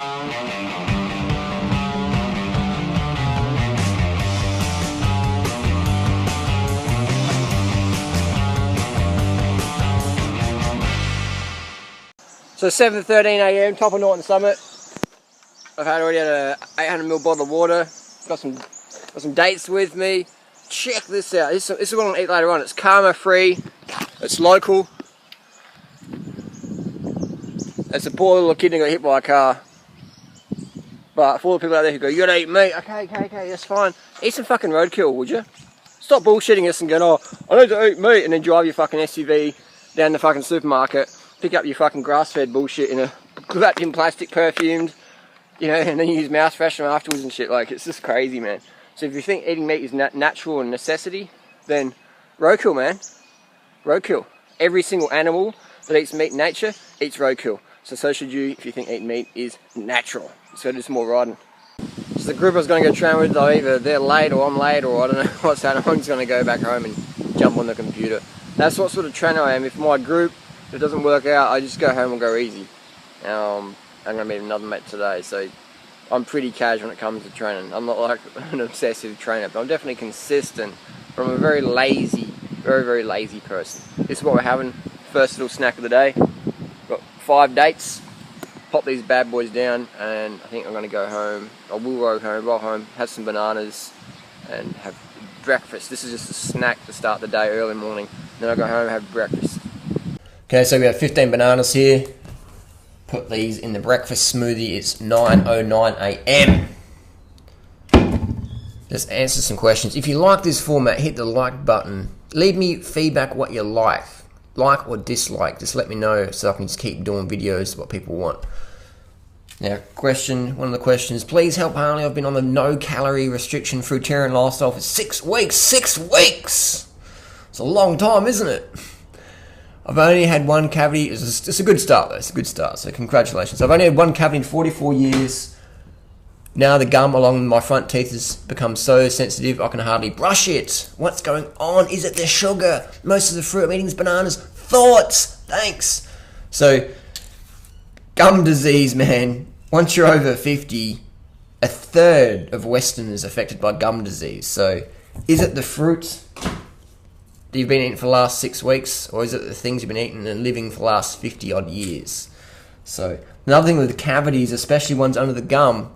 So 7:13 AM, top of Norton Summit. I've already had a 800ml bottle of water. Got some dates with me. Check this out. This is what I'm gonna eat later on. It's karma free. It's local. It's a poor little kid that got hit by a car. But for all the people out there who go, you gotta eat meat. Okay, that's fine. Eat some fucking roadkill, would you? Stop bullshitting us and going, oh, I need to eat meat, and then drive your fucking SUV down the fucking supermarket, pick up your fucking grass-fed bullshit in a wrapped in plastic, perfumed, you know, and then you use mouth freshener afterwards and shit. Like, it's just crazy, man. So if you think eating meat is natural and necessity, then roadkill, man. Roadkill. Every single animal that eats meat in nature eats roadkill. So should you if you think eating meat is natural. So do some more riding. So the group I was going to go train with, either they're late or I'm late, or I don't know what's happening. I'm just going to go back home and jump on the computer. That's what sort of trainer I am. If my group, if it doesn't work out, I just go home and go easy. I'm going to meet another mate today, so I'm pretty casual when it comes to training. I'm not like an obsessive trainer, but I'm definitely consistent from a very lazy, very lazy person. This is what we're having. First little snack of the day. Got 5 dates. Pop these bad boys down, and I think I'm going to go home. I will roll home, have some bananas, and have breakfast. This is just a snack to start the day early morning. Then I'll go home and have breakfast. Okay, so we have 15 bananas here. Put these in the breakfast smoothie. It's 9:09 AM. Let's answer some questions. If you like this format, hit the like button. Leave me feedback what you like or dislike. Just let me know so I can just keep doing videos what people want. Now, one of the questions, please help Harley. I've been on the no calorie restriction fruitarian lifestyle for 6 weeks. 6 weeks! It's a long time, isn't it? I've only had one cavity. It's a good start, though. It's a good start, so congratulations. I've only had one cavity in 44 years. Now the gum along my front teeth has become so sensitive I can hardly brush it. What's going on? Is it the sugar? Most of the fruit I'm eating is bananas. Thoughts! Thanks! So, gum disease, man. Once you're over 50, a third of Westerners are affected by gum disease. So, is it the fruit that you've been eating for the last 6 weeks, or is it the things you've been eating and living for the last 50 odd years? So, another thing with the cavities, especially ones under the gum,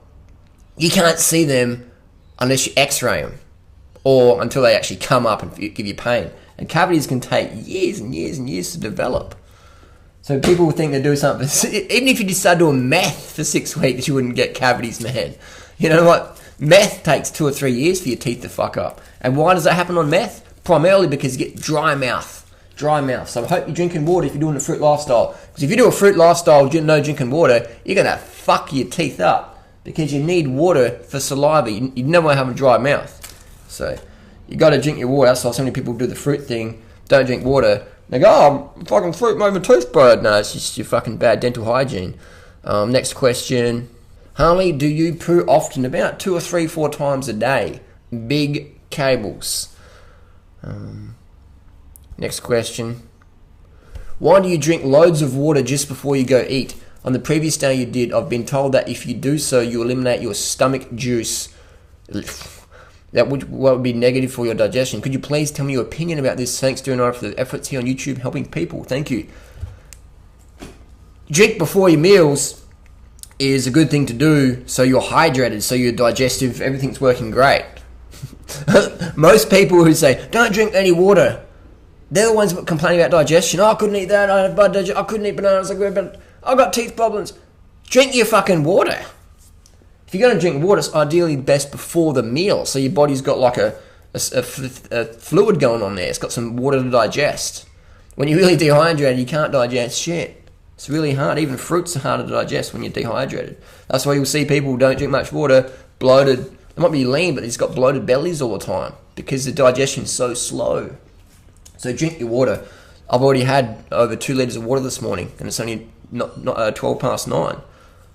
you can't see them unless you x-ray them, or until they actually come up and give you pain. And cavities can take years and years and years to develop. So people think they're doing something. Even if you just started doing meth for 6 weeks, you wouldn't get cavities, man. You know what? Meth takes 2 or 3 years for your teeth to fuck up. And why does that happen on meth? Primarily because you get dry mouth. Dry mouth. So I hope you're drinking water if you're doing a fruit lifestyle. Because if you do a fruit lifestyle with no drinking water, you're going to fuck your teeth up. Because you need water for saliva. You never want to have a dry mouth. So you got to drink your water. That's why so many people do the fruit thing. Don't drink water. They go, oh, fucking fruit made my tooth bad. No, it's just your fucking bad dental hygiene. Next question. Harley, do you poo often? About 2 or 3, 4 times a day. Big cables. Next question. Why do you drink loads of water just before you go eat? On the previous day you did, I've been told that if you do so, you eliminate your stomach juice. That would be negative for your digestion. Could you please tell me your opinion about this? Thanks, Durianrider, for the efforts here on YouTube helping people. Thank you. Drink before your meals is a good thing to do so you're hydrated, so your digestive, everything's working great. Most people who say, don't drink any water, they're the ones complaining about digestion. Oh, I couldn't eat that, I couldn't eat bananas, I've got teeth problems. Drink your fucking water. If you're going to drink water, it's ideally best before the meal, so your body's got like a fluid going on there. It's got some water to digest. When you're really dehydrated, you can't digest shit. It's really hard. Even fruits are harder to digest when you're dehydrated. That's why you'll see people who don't drink much water, bloated. They might be lean, but they've got bloated bellies all the time because the digestion's so slow. So drink your water. I've already had over 2 litres of water this morning, and it's only not 12 past 9.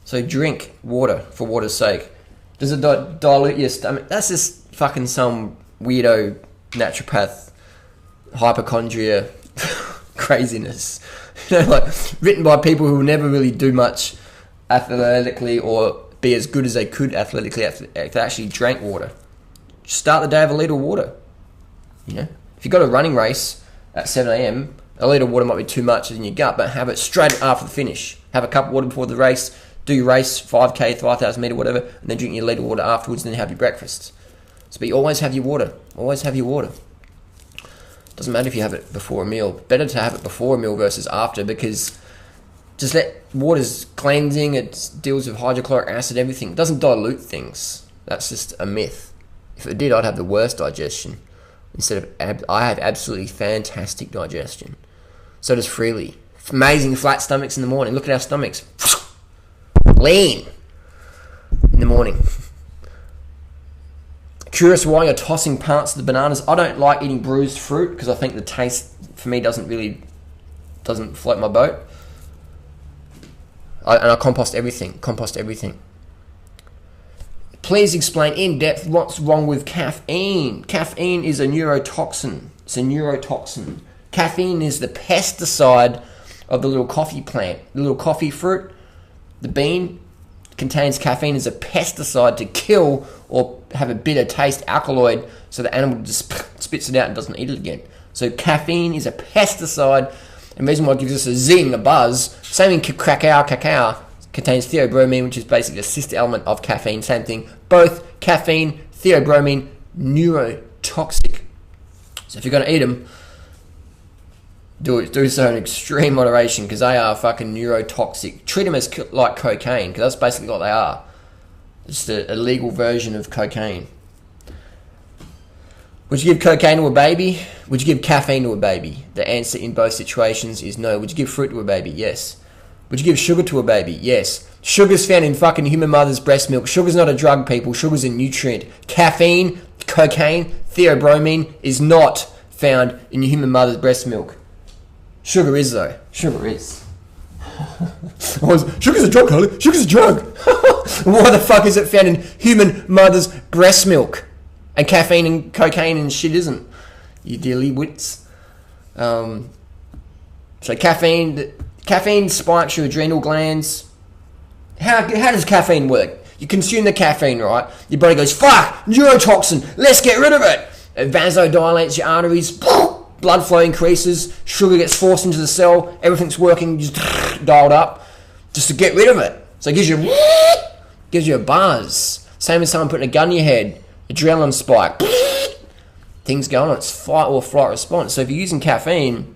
So drink water for water's sake. Does it dilute your stomach? That's just fucking some weirdo naturopath hypochondria craziness. You know, like written by people who never really do much athletically or be as good as they could athletically if they actually drank water. Just start the day with a litre of water. You know, if you've got a running race at 7 a.m, a litre of water might be too much in your gut, but have it straight after the finish. Have a cup of water before the race, do your race, 5K, 5,000 metre, whatever, and then drink your litre of water afterwards, and then have your breakfast. So, but you always have your water. Always have your water. Doesn't matter if you have it before a meal. Better to have it before a meal versus after, because just let water's cleansing, it deals with hydrochloric acid, everything. It doesn't dilute things. That's just a myth. If it did, I'd have the worst digestion. Instead of, I have absolutely fantastic digestion. So does Freelee. Amazing flat stomachs in the morning. Look at our stomachs. Lean in the morning. Curious why you're tossing parts of the bananas. I don't like eating bruised fruit because I think the taste for me doesn't float my boat. And I compost everything. Please explain in depth what's wrong with caffeine. Caffeine is a neurotoxin. It's a neurotoxin. Caffeine is the pesticide of the little coffee plant. The little coffee fruit, the bean, contains caffeine as a pesticide to kill or have a bitter taste, alkaloid, so the animal just spits it out and doesn't eat it again. So caffeine is a pesticide, and the reason why it gives us a zing, a buzz. Same in cacao contains theobromine, which is basically a sister element of caffeine. Same thing. Both caffeine, theobromine, neurotoxic. So if you're going to eat them, do so in extreme moderation, because they are fucking neurotoxic. Treat them as like cocaine, because that's basically what they are. It's a legal version of cocaine. Would you give cocaine to a baby? Would you give caffeine to a baby? The answer in both situations is no. Would you give fruit to a baby? Yes. Would you give sugar to a baby? Yes. Sugar's found in fucking human mother's breast milk. Sugar's not a drug, people. Sugar's a nutrient. Caffeine, cocaine, theobromine is not found in your human mother's breast milk. Sugar is, though. Sugar is. Sugar's a drug, Harley. Sugar's a drug. Why the fuck is it found in human mother's breast milk? And caffeine and cocaine and shit isn't. You dilly wits. So caffeine spikes your adrenal glands. How does caffeine work? You consume the caffeine, right? Your body goes, fuck, neurotoxin, let's get rid of it. It vasodilates your arteries, blood flow increases, sugar gets forced into the cell, everything's working, just dialed up, just to get rid of it. So it gives you a buzz. Same as someone putting a gun in your head, adrenaline spike, things going on. It's fight or flight response. So if you're using caffeine,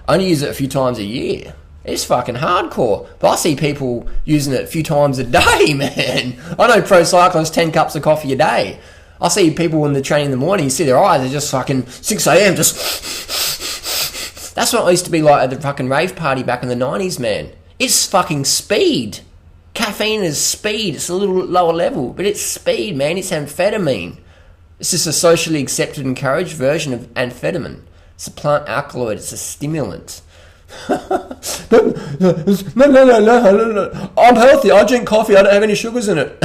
I only use it a few times a year. It's fucking hardcore. But I see people using it a few times a day, man. I know pro cyclists, 10 cups of coffee a day. I see people when they're training in the morning, you see their eyes, they're just fucking 6 a.m. just... That's what it used to be like at the fucking rave party back in the 90s, man. It's fucking speed. Caffeine is speed. It's a little lower level, but it's speed, man. It's amphetamine. It's just a socially accepted, encouraged version of amphetamine. It's a plant alkaloid. It's a stimulant. No. I'm healthy. I drink coffee. I don't have any sugars in it.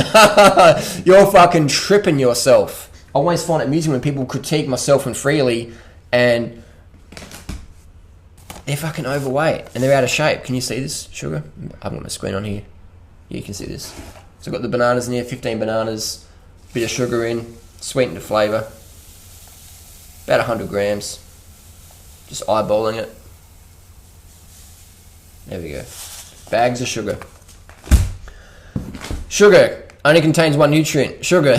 You're fucking tripping yourself. I always find it amusing when people critique myself and Freelee and they're fucking overweight and they're out of shape. Can you see this sugar? I haven't got my screen on here. Yeah, you can see this. So I've got the bananas in here, 15 bananas, bit of sugar in, sweeten the flavour. About 100 grams. Just eyeballing it. There we go. Bags of sugar. Sugar only contains one nutrient. Sugar.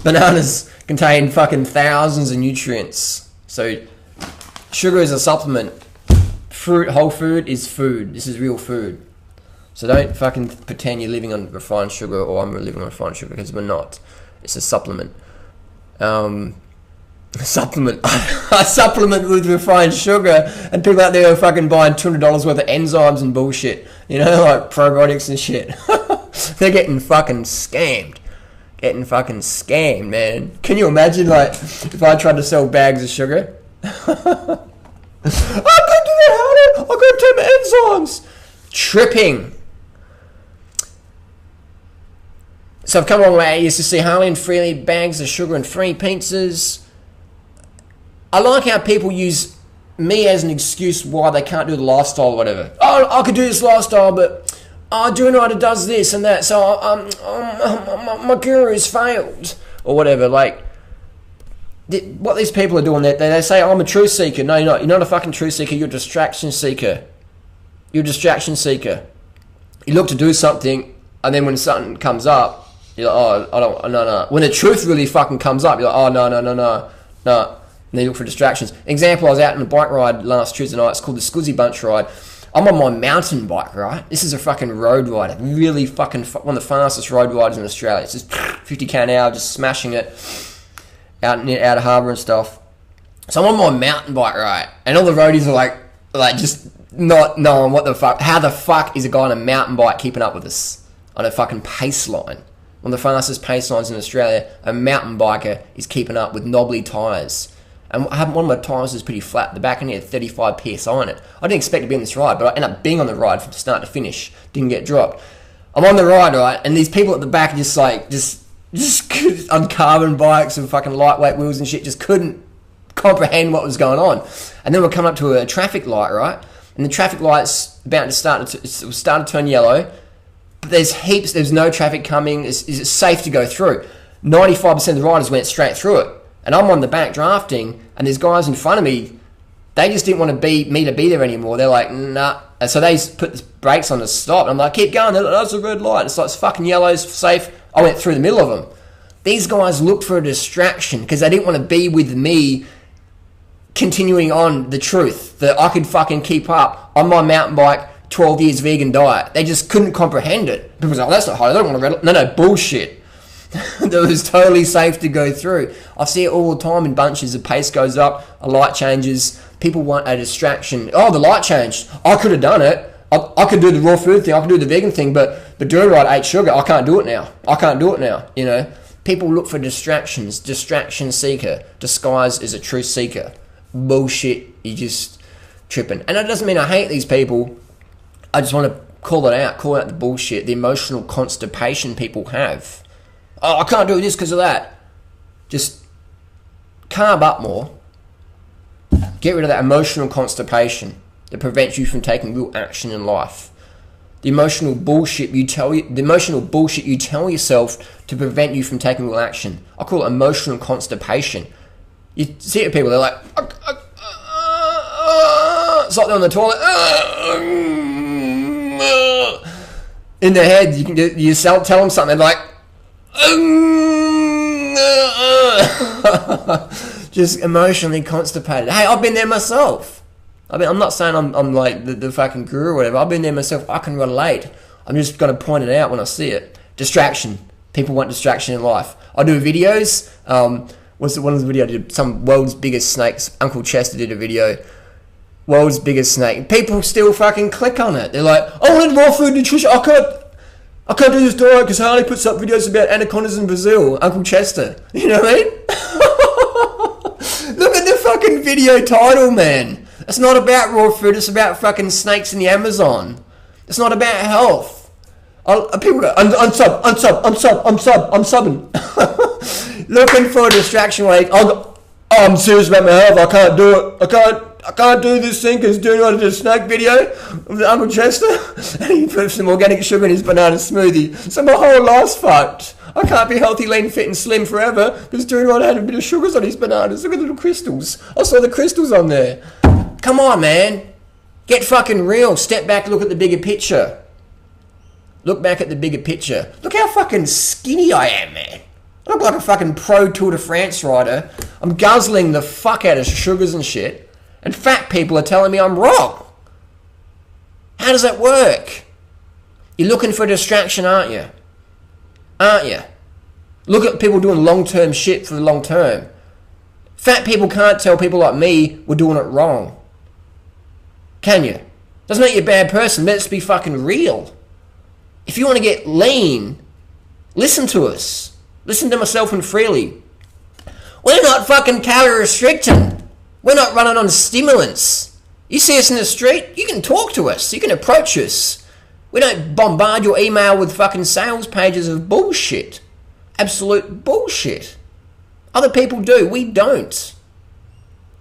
Bananas contain fucking thousands of nutrients. So sugar is a supplement. Fruit, whole food is food. This is real food. So don't fucking pretend you're living on refined sugar or I'm living on refined sugar, because we're not. It's a supplement. A supplement with refined sugar, and people out there are fucking buying $200 worth of enzymes and bullshit, you know, like probiotics and shit. They're getting fucking scammed. Man. Can you imagine, like, if I tried to sell bags of sugar? I couldn't do that, Harley. I couldn't take my enzymes. Tripping. So I've come a long way. I used to see Harley and Freelee, bags of sugar and free pizzas. I like how people use me as an excuse why they can't do the lifestyle or whatever. Oh, I could do this lifestyle, but oh, Durianrider does this and that, so my guru's failed, or whatever. Like, what these people are doing, they say, I'm a truth seeker. No, you're not. You're not a fucking truth seeker. You're a distraction seeker. You're a distraction seeker. You look to do something, and then when something comes up, you're like, oh, no. When the truth really fucking comes up, you're like, oh, no. And then you look for distractions. Example, I was out on a bike ride last Tuesday night. It's called the Scuzzy Bunch Ride. I'm on my mountain bike, right? This is a fucking road rider. Really fucking one of the fastest road riders in Australia. It's just 50k an hour, just smashing it out of harbour and stuff. So I'm on my mountain bike, right? And all the roadies are like just not knowing what the fuck. How the fuck is a guy on a mountain bike keeping up with us on a fucking pace line? One of the fastest pace lines in Australia, a mountain biker is keeping up with knobbly tyres. And one of my tyres was pretty flat. The back end had 35 PSI on it. I didn't expect to be on this ride, but I ended up being on the ride from start to finish. Didn't get dropped. I'm on the ride, right? And these people at the back just on carbon bikes and fucking lightweight wheels and shit, just couldn't comprehend what was going on. And then we're coming up to a traffic light, right? And the traffic light's about to start to turn yellow. But there's no traffic coming. Is it safe to go through? 95% of the riders went straight through it. And I'm on the back drafting, and there's guys in front of me, they just didn't want me to be there anymore. They're like, nah. And so they put the brakes on to stop. And I'm like, keep going. They're like, that's a red light. It's like, it's fucking yellow's safe. I went through the middle of them. These guys looked for a distraction because they didn't want to be with me continuing on the truth that I could fucking keep up on my mountain bike, 12 years vegan diet. They just couldn't comprehend it. People was like, oh, that's not hard. I don't want to red light. No, bullshit. That was totally safe to go through. I see it all the time in bunches. The pace goes up, a light changes. People want a distraction. Oh, the light changed. I could have done it. I could do the raw food thing. I could do the vegan thing, but Durianrider ate sugar. I can't do it now. You know, people look for distractions. Distraction seeker, disguised as a truth seeker. Bullshit. You just tripping. And that doesn't mean I hate these people. I just want to call out the bullshit, the emotional constipation people have. Oh, I can't do this because of that. Just carb up more. Get rid of that emotional constipation that prevents you from taking real action in life. The emotional bullshit you tell yourself to prevent you from taking real action. I call it emotional constipation. You see it with people, they're like, it's like they're on the toilet. In their head, you tell them something, they're like, just emotionally constipated. Hey, I've been there myself. I'm not saying I'm like the fucking guru or whatever. I've been there myself. I can relate. I'm just going to point it out when I see it. Distraction. People want distraction in life. I do videos. What's the one of the video I did? Some world's biggest snakes. Uncle Chester did a video. World's biggest snake. People still fucking click on it. They're like, I wanted raw food nutrition. I can't do this diet because Harley puts up videos about anacondas in Brazil. Uncle Chester. You know what I mean? Look at the fucking video title, man. It's not about raw food. It's about fucking snakes in the Amazon. It's not about health. People go, I'm subbing. Looking for a distraction like, I'm serious about my health. I can't do it. I can't do this thing because doing a snake video of the Uncle Chester and he put some organic sugar in his banana smoothie. So my whole life's fucked. I can't be healthy, lean, fit and slim forever because Durianrider had a bit of sugars on his bananas. Look at the little crystals. I saw the crystals on there. Come on, man. Get fucking real. Step back, look at the bigger picture. Look back at the bigger picture. Look how fucking skinny I am, man. I look like a fucking pro Tour de France rider. I'm guzzling the fuck out of sugars and shit. And fat people are telling me I'm wrong. How does that work? You're looking for a distraction, aren't you? Aren't you? Look at people doing long-term shit for the long term. Fat people can't tell people like me we're doing it wrong. Can you? Doesn't make you a bad person. Let's be fucking real. If you want to get lean, listen to us. Listen to myself and Freelee. We're not fucking calorie restricting. We're not running on stimulants. You see us in the street, you can talk to us. You can approach us. We don't bombard your email with fucking sales pages of bullshit. Absolute bullshit. Other people do. We don't.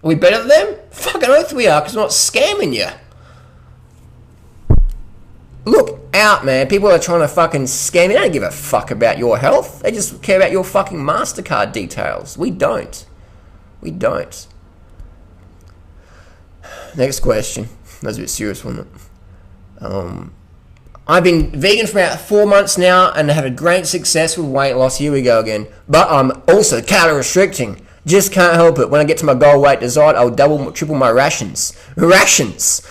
Are we better than them? Fucking oath we are, because we're not scamming you. Look out, man. People are trying to fucking scam you. They don't give a fuck about your health. They just care about your fucking MasterCard details. We don't. We don't. Next question. That's a bit serious, wasn't it? I've been vegan for about 4 months now and have had great success with weight loss. Here we go again. But I'm also calorie restricting. Just can't help it. When I get to my goal weight desired, I'll double, triple my rations. Rations!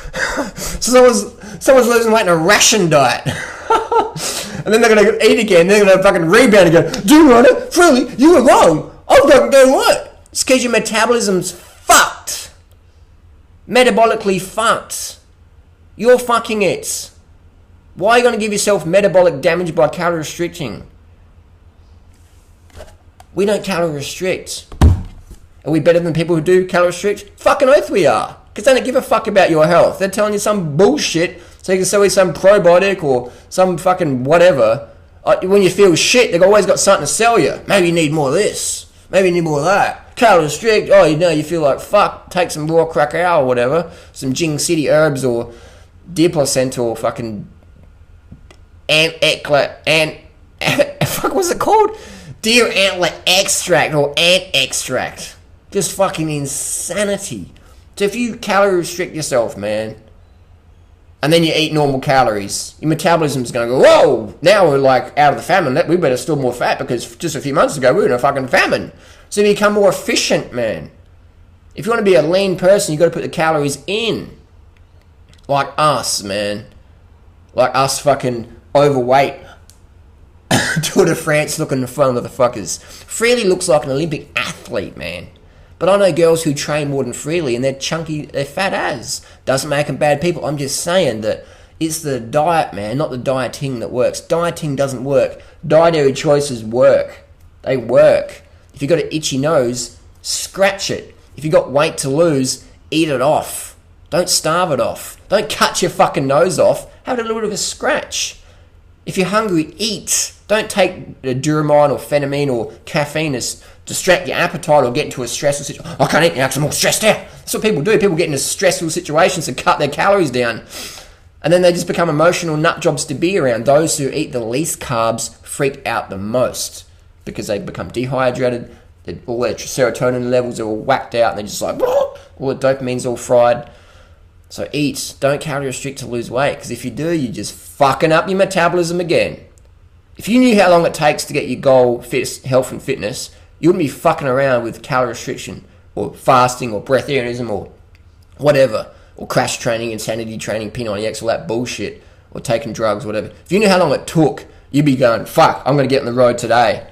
So someone's losing weight in a ration diet. And then they're going to eat again. They're going to fucking rebound and go, Durianrider, Freelee, you were wrong. I've got to go what? It's because your metabolism's fucked. Metabolically fucked. You're fucking it. Why are you going to give yourself metabolic damage by calorie restricting? We don't calorie restrict. Are we better than people who do calorie restrict? Fucking oath we are. Because they don't give a fuck about your health. They're telling you some bullshit so you can sell you some probiotic or some fucking whatever. When you feel shit, they've always got something to sell you. Maybe you need more of this. Maybe you need more of that. Calorie restrict. Oh, you feel like fuck. Take some raw crackau or whatever. Some Jing City herbs or deer placenta or fucking fuck, what's it called? Deer antler extract or ant extract. Just fucking insanity. So if you calorie restrict yourself, man, and then you eat normal calories, your metabolism's going to go, whoa, now we're like out of the famine. We better store more fat because just a few months ago we were in a fucking famine. So you become more efficient, man. If you want to be a lean person, you've got to put the calories in. Like us, man. Like us fucking overweight Tour de France looking fun motherfuckers. Freelee looks like an Olympic athlete, man. But I know girls who train more than Freelee and they're chunky, they're fat as. Doesn't make them bad people. I'm just saying that it's the diet, man, not the dieting that works. Dieting doesn't work. Dietary choices work. They work. If you've got an itchy nose, scratch it. If you've got weight to lose, eat it off. Don't starve it off. Don't cut your fucking nose off. Have a little bit of a scratch. If you're hungry, eat. Don't take Duramine or phenamine or caffeine to distract your appetite or get into a stressful situation. I can't eat now because I'm all stressed out. That's what people do. People get into stressful situations to cut their calories down. And then they just become emotional nut jobs to be around. Those who eat the least carbs freak out the most because they become dehydrated. All their serotonin levels are all whacked out and they're just like, all the dopamine's all fried. So eat. Don't calorie restrict to lose weight because if you do, you're just fucking up your metabolism again. If you knew how long it takes to get your goal, health and fitness, you wouldn't be fucking around with calorie restriction or fasting or breatharianism or whatever, or crash training, insanity training, P90X, all that bullshit, or taking drugs, whatever. If you knew how long it took, you'd be going, fuck, I'm going to get on the road today.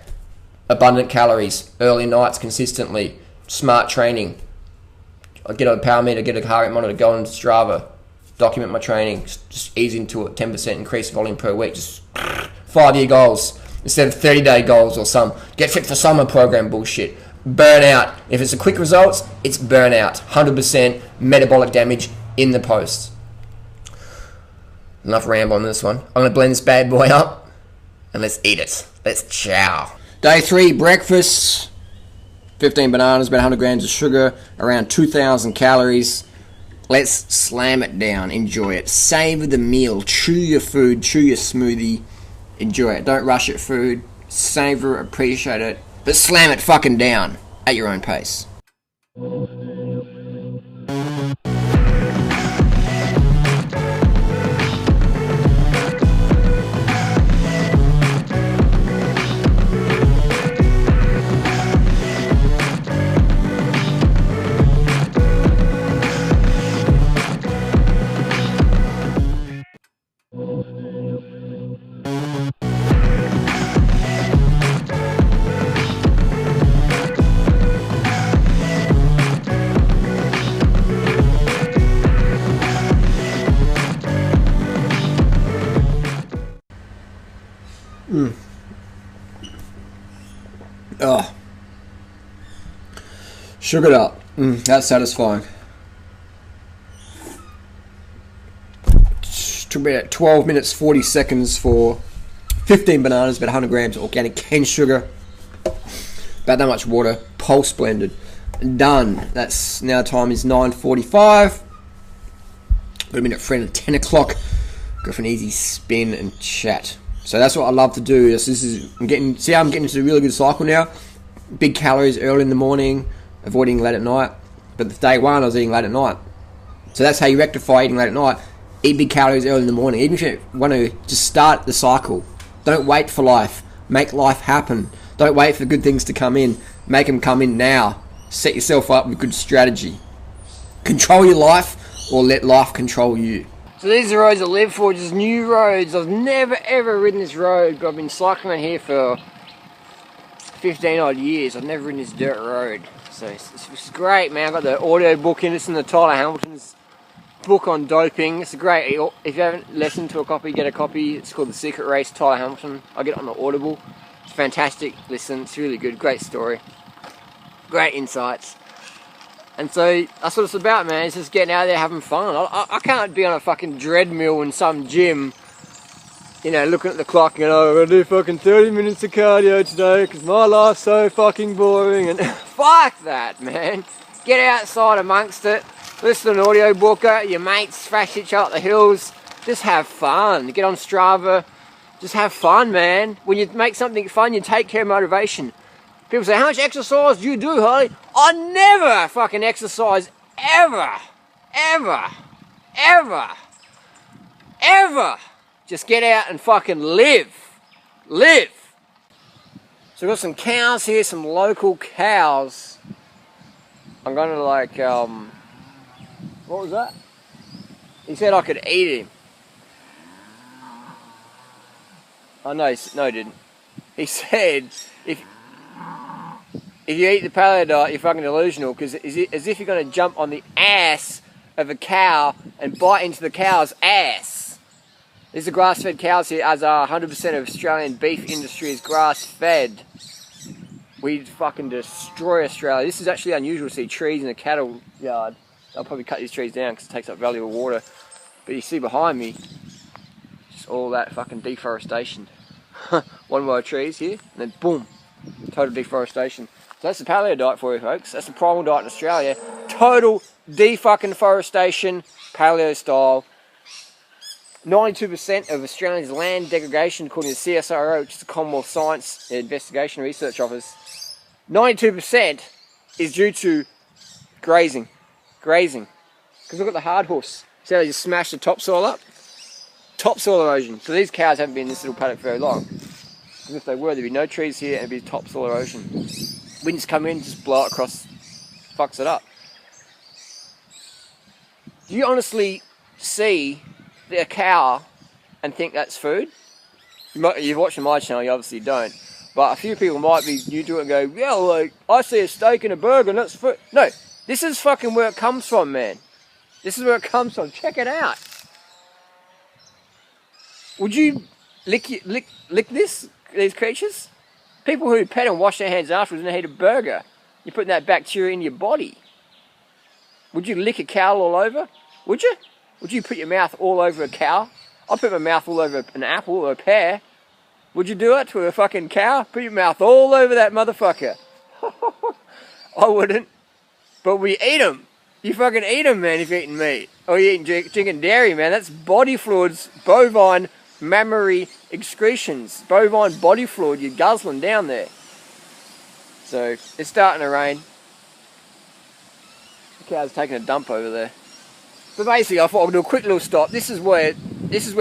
Abundant calories, early nights consistently, smart training. I get on a power meter, get a heart rate monitor, go on Strava, document my training, just ease into it, 10% increase volume per week, just 5-year goals instead of 30-day goals or some get fit for summer program bullshit. Burnout. If it's a quick results, it's burnout. 100% metabolic damage in the post. Enough ramble on this one. I'm going to blend this bad boy up and let's eat it. Let's chow. Day 3, breakfast. 15 bananas, about 100 grams of sugar, around 2,000 calories. Let's slam it down. Enjoy it. Savor the meal. Chew your food. Chew your smoothie. Enjoy it. Don't rush your food. Savor it. Appreciate it. But slam it fucking down at your own pace. Oh, sugared up. That's satisfying. Took about 12 minutes 40 seconds for 15 bananas, about 100 grams of organic cane sugar, about that much water, pulse blended. Done. That's now time is 9:45. Got a minute friend at 10 o'clock. go for an easy spin and chat. So that's what I love to do. I'm getting into a really good cycle now. Big calories early in the morning, avoiding late at night. But the day one I was eating late at night. So that's how you rectify eating late at night. Eat big calories early in the morning. Even if you want to just start the cycle. Don't wait for life. Make life happen. Don't wait for good things to come in. Make them come in now. Set yourself up with good strategy. Control your life or let life control you. So these are the roads I live for, just new roads. I've never ever ridden this road, but I've been cycling here for 15 odd years. I've never ridden this dirt road. So it's great, man. I've got the audio book in. It's in the Tyler Hamilton's book on doping. It's great. If you haven't listened to a copy, get a copy. It's called The Secret Race, Tyler Hamilton. I get it on the Audible. It's fantastic. Listen, it's really good. Great story. Great insights. And so that's what it's about, man. It's just getting out there having fun. I can't be on a fucking treadmill in some gym, you know, looking at the clock and going, oh, I'm going to do fucking 30 minutes of cardio today because my life's so fucking boring. And fuck that, man. Get outside amongst it. Listen to an audiobook, your mates thrash each other up the hills. Just have fun. Get on Strava. Just have fun, man. When you make something fun, you take care of motivation. People say, how much exercise do you do, Harley? I never fucking exercise, ever, ever, ever, ever. Just get out and fucking live. Live. So we've got some cows here, some local cows. I'm going to like, what was that? He said I could eat him. Oh no, no he didn't. He said, if you eat the paleo diet, you're fucking delusional, because it's as if you're going to jump on the ass of a cow and bite into the cow's ass. These are grass-fed cows here, as are 100% of Australian beef industry is grass-fed. We fucking destroy Australia. This is actually unusual to see trees in a cattle yard. I'll probably cut these trees down because it takes up valuable water. But you see behind me, just all that fucking deforestation. One row of trees here, and then boom, total deforestation. So that's the paleo diet for you, folks. That's the primal diet in Australia. Total deforestation, paleo style. 92% of Australia's land degradation, according to the CSIRO, which is the Commonwealth Science Investigation Research Office, 92% is due to grazing. Grazing. Because look at the hard horse. See how they just smash the topsoil up? Topsoil erosion. So these cows haven't been in this little paddock very long. Because if they were, there'd be no trees here and it'd be topsoil erosion. Winds come in, just blow it across, fucks it up. Do you honestly see a cow and think that's food? You're watching my channel, you obviously don't. But a few people might be new to it and go, yeah, like, I see a steak and a burger and that's food. No, this is fucking where it comes from, man. This is where it comes from. Check it out. Would you lick these creatures? People who pet and wash their hands afterwards and eat a burger, you're putting that bacteria in your body. Would you lick a cow all over? Would you? Would you put your mouth all over a cow? I'd put my mouth all over an apple or a pear. Would you do it to a fucking cow? Put your mouth all over that motherfucker. I wouldn't. But we eat them. You fucking eat them, man, if you're eating meat. Or you're eating drinking dairy, man. That's body fluids, bovine mammary excretions. Bovine body fluid you're guzzling down there. So, it's starting to rain. The cow's taking a dump over there. But basically, I thought I'd do a quick little stop. This is where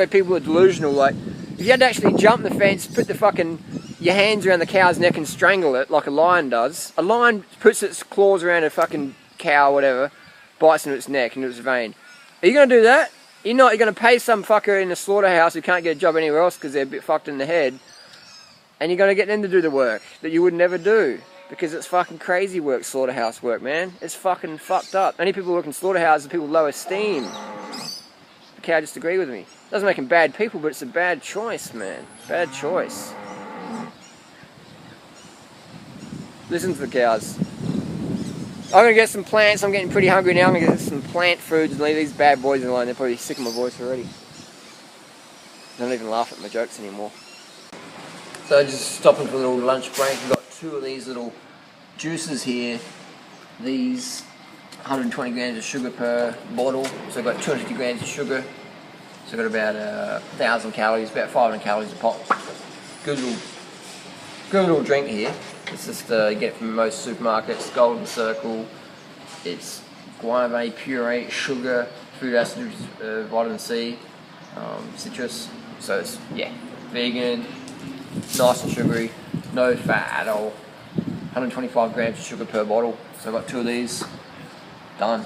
people are delusional. Like, if you had to actually jump the fence, put the fucking your hands around the cow's neck and strangle it like a lion does. A lion puts its claws around a fucking cow, whatever, bites into its neck, into its vein. Are you going to do that? You're not. You're going to pay some fucker in a slaughterhouse who can't get a job anywhere else because they're a bit fucked in the head, and you're going to get them to do the work that you would never do. Because it's fucking crazy work, slaughterhouse work, man. It's fucking fucked up. Only people who work in slaughterhouses are people with low esteem. The cow just agreed with me. Doesn't make them bad people, but it's a bad choice, man. Bad choice. Listen to the cows. I'm going to get some plants. I'm getting pretty hungry now. I'm going to get some plant foods and leave these bad boys alone. They're probably sick of my voice already. I don't even laugh at my jokes anymore. So just stopping for a little lunch break. We've got two of these little juices here. These 120 grams of sugar per bottle. So I've got 250 grams of sugar. So So I've got about 1,000 calories, about 500 calories a pop. Good little drink here. It's just you get it from most supermarkets. Golden Circle. It's guave puree, sugar, food acids, vitamin C, citrus. So it's vegan, nice and sugary, no fat at all. 125 grams of sugar per bottle. So I've got 2 of these. Done.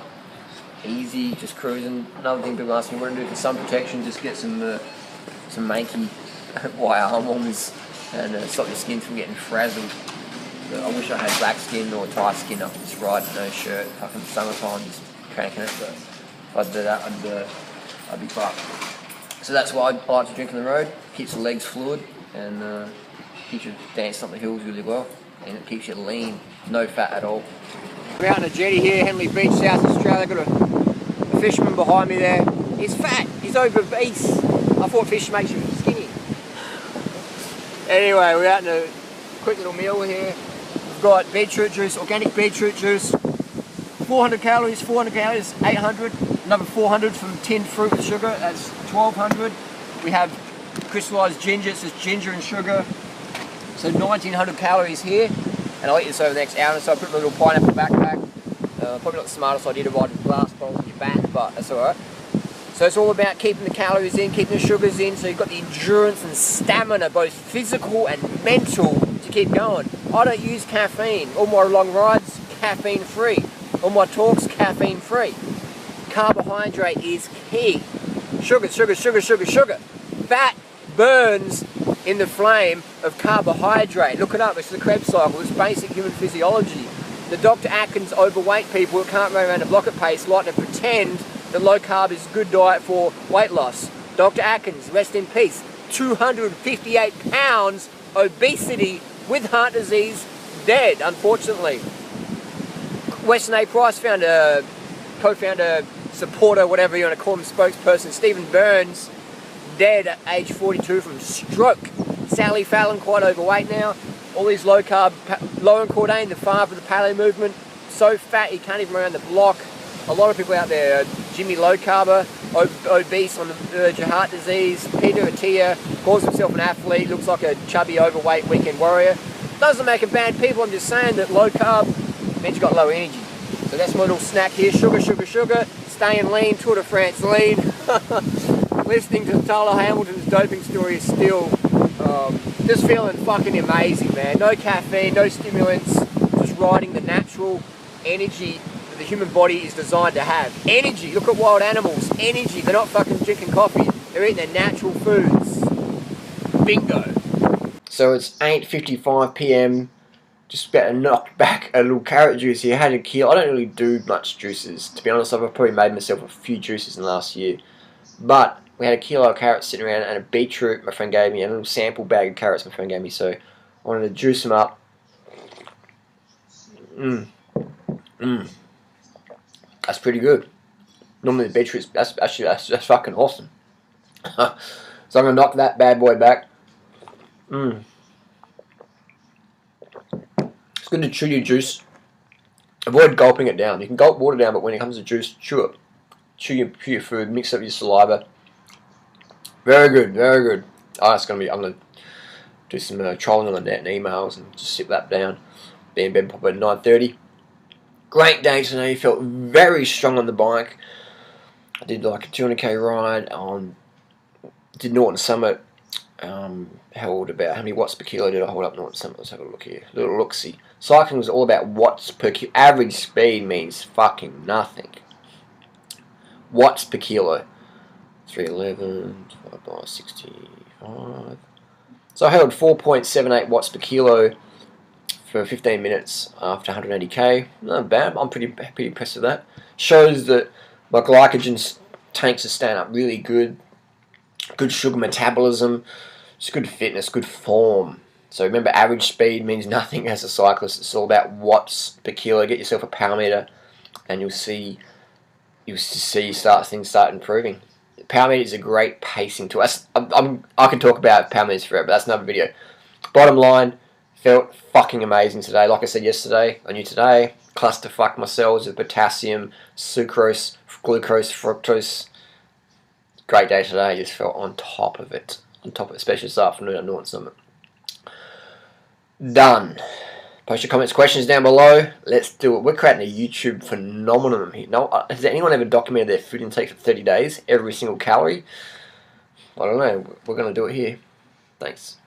Easy, just cruising. Another thing people ask me what to do for sun protection, just get some manky white arm warmers and stop your skin from getting frazzled. But I wish I had black skin or tight skin. I could just ride no shirt, fucking summertime, just cranking it. But if I did that, I'd be fucked. So that's why I like to drink on the road. Keeps the legs fluid and keeps you dancing up the hills really well. And it keeps you lean, no fat at all. We're out on a jetty here, Henley Beach, South Australia. Got a fisherman behind me there. He's fat, he's obese. I thought fish makes you skinny. Anyway, we're out in a quick little meal here. We've got beetroot juice, organic beetroot juice. 400 calories, 800. Another 400 from tinned fruit with sugar, that's 1,200. We have crystallized ginger, it's just ginger and sugar. So 1,900 calories here. And I'll eat this over the next hour or so. I put my little pineapple backpack. Probably not the smartest idea to ride with glass bottles on your back, but that's alright. So it's all about keeping the calories in, keeping the sugars in, so you've got the endurance and stamina, both physical and mental, to keep going. I don't use caffeine. All my long rides, caffeine free. All my talks, caffeine free. Carbohydrate is key. Sugar, sugar, sugar, sugar, sugar. Fat burns in the flame of carbohydrate. Look it up, it's the Krebs cycle, it's basic human physiology. The Dr. Atkins overweight people who can't run around a block at pace like to pretend that low carb is a good diet for weight loss. Dr. Atkins, rest in peace, 258 pounds, obesity with heart disease, dead, unfortunately. Weston A. Price founder, co-founder, supporter, whatever you want to call him, spokesperson, Stephen Burns, dead at age 42 from stroke. Sally Fallon, quite overweight now. All these low carb, Lauren Cordain, the father of the paleo movement, so fat he can't even run around the block. A lot of people out there, Jimmy Low Carber, obese on the verge of heart disease. Peter Attia calls himself an athlete, looks like a chubby, overweight weekend warrior. Doesn't make them bad people, I'm just saying that low carb means you've got low energy. So that's my little snack here, sugar, sugar, sugar, staying lean, Tour de France lean. Listening to Tyler Hamilton's doping story is still just feeling fucking amazing, man. No caffeine, no stimulants, just riding the natural energy that the human body is designed to have. Energy, look at wild animals, energy. They're not fucking drinking coffee, they're eating their natural foods. Bingo. So it's 8:55 PM. Just about to knock back a little carrot juice here. I had a kilo. I don't really do much juices. To be honest, I've probably made myself a few juices in the last year. But we had a kilo of carrots sitting around and a beetroot my friend gave me, and a little sample bag of carrots my friend gave me, so I wanted to juice them up. That's pretty good. Normally the beetroot's, that's fucking awesome. So I'm going to knock that bad boy back. It's good to chew your juice. Avoid gulping it down. You can gulp water down, but when it comes to juice, chew it. Chew your food, mix up your saliva. Very good, very good. Oh, it's gonna be. I'm gonna do some trolling on the net and emails and just sip that down. Be in bed probably at 9:30. Great day today. Felt very strong on the bike. I did like a 200k ride on. Did Norton Summit. Held about how many watts per kilo did I hold up Norton Summit? Let's have a look here. Little look-see. Cycling was all about watts per kilo. Average speed means fucking nothing. Watts per kilo. 311 divided by 65. So I held 4.78 watts per kilo for 15 minutes after 180k. Not bad. I'm pretty impressed with that. Shows that my glycogen tanks are staying up really good. Good sugar metabolism. It's good fitness, good form. So remember, average speed means nothing as a cyclist. It's all about watts per kilo. Get yourself a power meter, and you'll see things start improving. Power meters are great pacing to us. I can talk about power meters forever, but that's another video. Bottom line, felt fucking amazing today. Like I said yesterday, I knew today, clusterfuck my cells with potassium, sucrose, glucose, fructose, great day today. Just felt on top of it. On top of it, especially this afternoon at Norton Summit. Done. Post your comments, questions down below. Let's do it. We're creating a YouTube phenomenon here. No, has anyone ever documented their food intake for 30 days? Every single calorie? I don't know. We're going to do it here. Thanks.